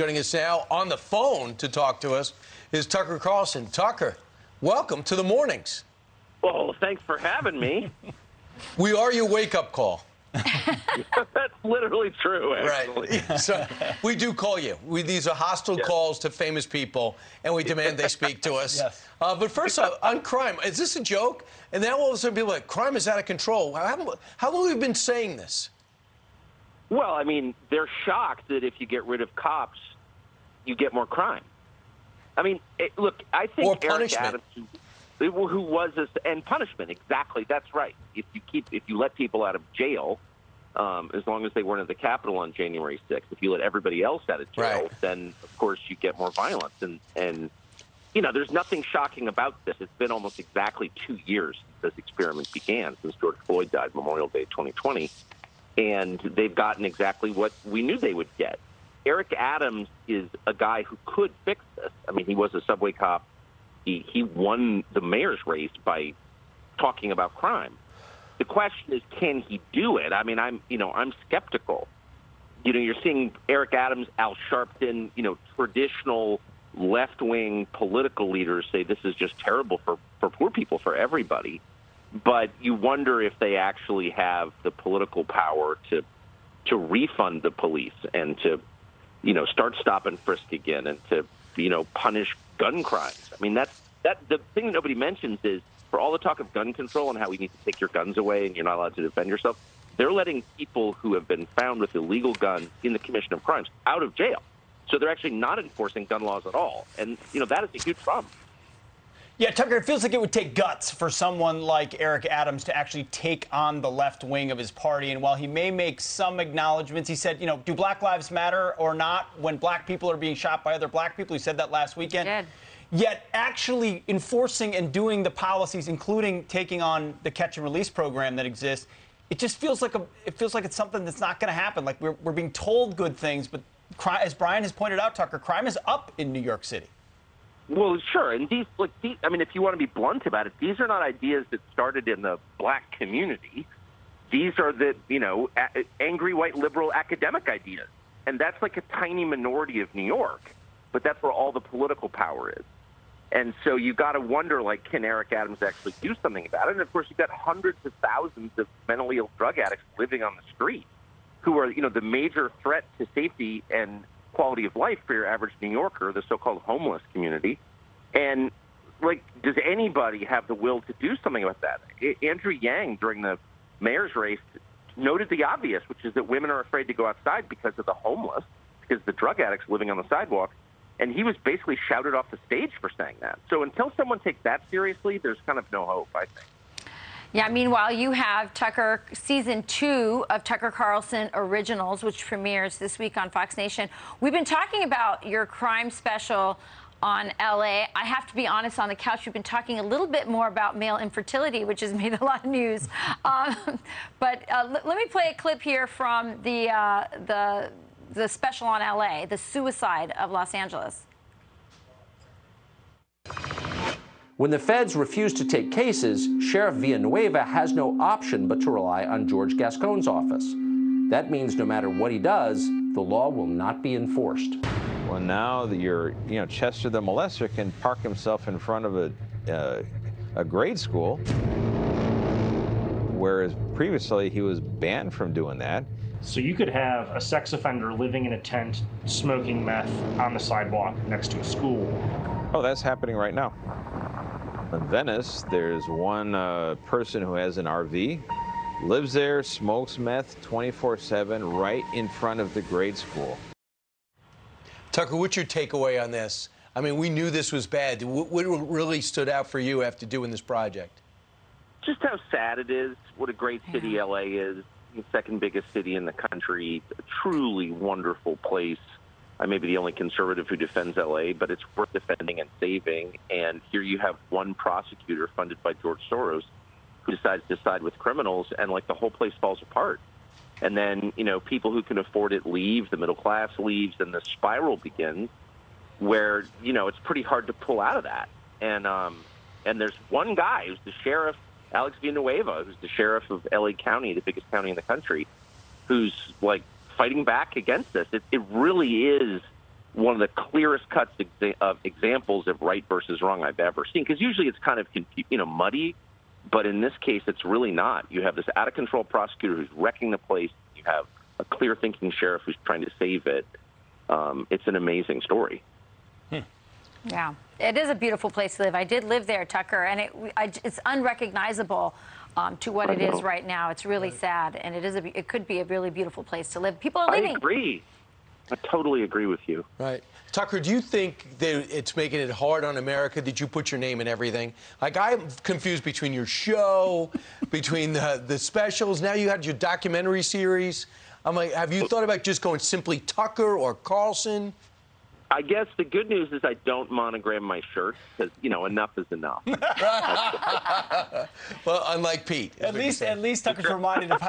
Joining us now on the phone to talk to us is Tucker Carlson. Tucker, welcome to the mornings. Well, thanks for having me. We are your wake-up call. That's literally true, actually. Right. So we do call you. These are hostile calls to famous people, and we demand they speak to us. Yes. But first off, on crime, is this a joke? And now all of a sudden people are like, crime is out of control. How long have we been saying this? Well, I mean, they're shocked that if you get rid of cops, you get more crime. I mean, look, I think or Eric punishment. Adams, who was this, and punishment, exactly, that's right. If you let people out of jail, as long as they weren't at the Capitol on January 6th, if you let everybody else out of jail, then of course you get more violence. And you know, there's nothing shocking about this. It's been almost exactly 2 years since this experiment began, since George Floyd died Memorial Day 2020. And they've gotten exactly what we knew they would get. Eric Adams is a guy who could fix this. I mean, he was a subway cop. He won the mayor's race by talking about crime. The question is, can he do it? I mean, I'm skeptical. You know, you're seeing Eric Adams, Al Sharpton, traditional left-wing political leaders say this is just terrible for poor people, for everybody. But you wonder if they actually have the political power to refund the police and to, start stop and frisk again and to, punish gun crimes. I mean, that's the thing that nobody mentions is, for all the talk of gun control and how we need to take your guns away and you're not allowed to defend yourself, they're letting people who have been found with illegal guns in the commission of crimes out of jail. So they're actually not enforcing gun laws at all. And, that is a huge problem. Yeah, Tucker, it feels like it would take guts for someone like Eric Adams to actually take on the left wing of his party. And while he may make some acknowledgments, he said, do Black Lives Matter or not when black people are being shot by other black people? He said that last weekend. He did. Yet actually enforcing and doing the policies, including taking on the catch and release program that exists, it just feels like it's something that's not going to happen. Like we're being told good things, but as Brian has pointed out, Tucker, crime is up in New York City. Well, sure. And these, I mean, if you want to be blunt about it, these are not ideas that started in the black community. These are the, angry white liberal academic ideas. And that's like a tiny minority of New York, but that's where all the political power is. And so you got to wonder, can Eric Adams actually do something about it? And of course, you've got hundreds of thousands of mentally ill drug addicts living on the street who are, the major threat to safety and quality of life for your average New Yorker, the so-called homeless community. And, does anybody have the will to do something about that? Andrew Yang, during the mayor's race, noted the obvious, which is that women are afraid to go outside because of the homeless, because the drug addicts living on the sidewalk. And he was basically shouted off the stage for saying that. So until someone takes that seriously, there's kind of no hope, I think. Yeah, meanwhile, you have Tucker, season 2 of Tucker Carlson Originals, which premieres this week on Fox Nation. We've been talking about your crime special on L.A. I have to be honest, on the couch, we've been talking a little bit more about male infertility, which has made a lot of news. But let me play a clip here from the special on L.A., the suicide of Los Angeles. When the feds refuse to take cases, Sheriff Villanueva has no option but to rely on George Gascon's office. That means no matter what he does, the law will not be enforced. Well, now that Chester the molester can park himself in front of a grade school, whereas previously he was banned from doing that. So you could have a sex offender living in a tent, smoking meth on the sidewalk next to a school. Oh, that's happening right now. In Venice, there's one person who has an RV, lives there, smokes meth 24/7 right in front of the grade school. Tucker, what's your takeaway on this? I mean, we knew this was bad. What really stood out for you after doing this project? Just how sad it is, what a great city L.A. is, the second biggest city in the country, a truly wonderful place. I may be the only conservative who defends L.A., but it's worth defending and saving. And here you have one prosecutor funded by George Soros who decides to side with criminals, and the whole place falls apart. And then, people who can afford it leave, the middle class leaves, and the spiral begins where, it's pretty hard to pull out of that. And there's one guy who's the sheriff, Alex Villanueva, who's the sheriff of L.A. County, the biggest county in the country, who's fighting back against this. It really is one of the clearest cuts of examples of right versus wrong I've ever seen. Because usually it's kind of muddy, but in this case it's really not. You have this out of control prosecutor who's wrecking the place. You have a clear thinking sheriff who's trying to save it. It's an amazing story. Yeah, it is a beautiful place to live. I did live there, Tucker, and it's unrecognizable to what it is right now. It's really sad, and it could be a really beautiful place to live. People are leaving. I agree. I totally agree with you. Right. Tucker, do you think that it's making it hard on America that you put your name in everything? Like, I'm confused between your show, between the specials. Now you had your documentary series. I'm like, have you thought about just going simply Tucker or Carlson? I guess the good news is I don't monogram my shirts because, enough is enough. Well, unlike Pete. At least Tucker's reminded of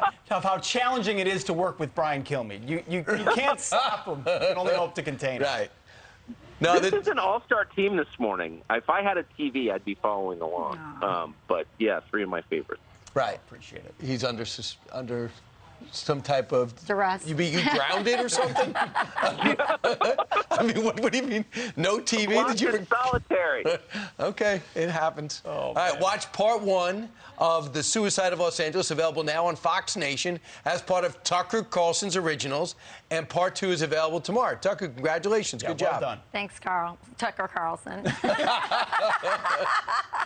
how challenging it is to work with Brian Kilmeade. You can't stop him. You can only hope to contain him. Right. No, this is an all-star team this morning. If I had a TV, I'd be following along. But, yeah, 3 of my favorites. Right. Appreciate it. He's under some type of duress. You grounded or something? I mean, what do you mean? No TV? Did you? Solitary. Okay, it happens. Oh, all right, watch part 1 of The Suicide of Los Angeles, available now on Fox Nation as part of Tucker Carlson's Originals, and part 2 is available tomorrow. Tucker, congratulations. Good job. Well done. Thanks, Tucker Carlson.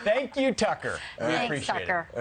Thank you, Tucker. Thanks, Appreciate Tucker. it.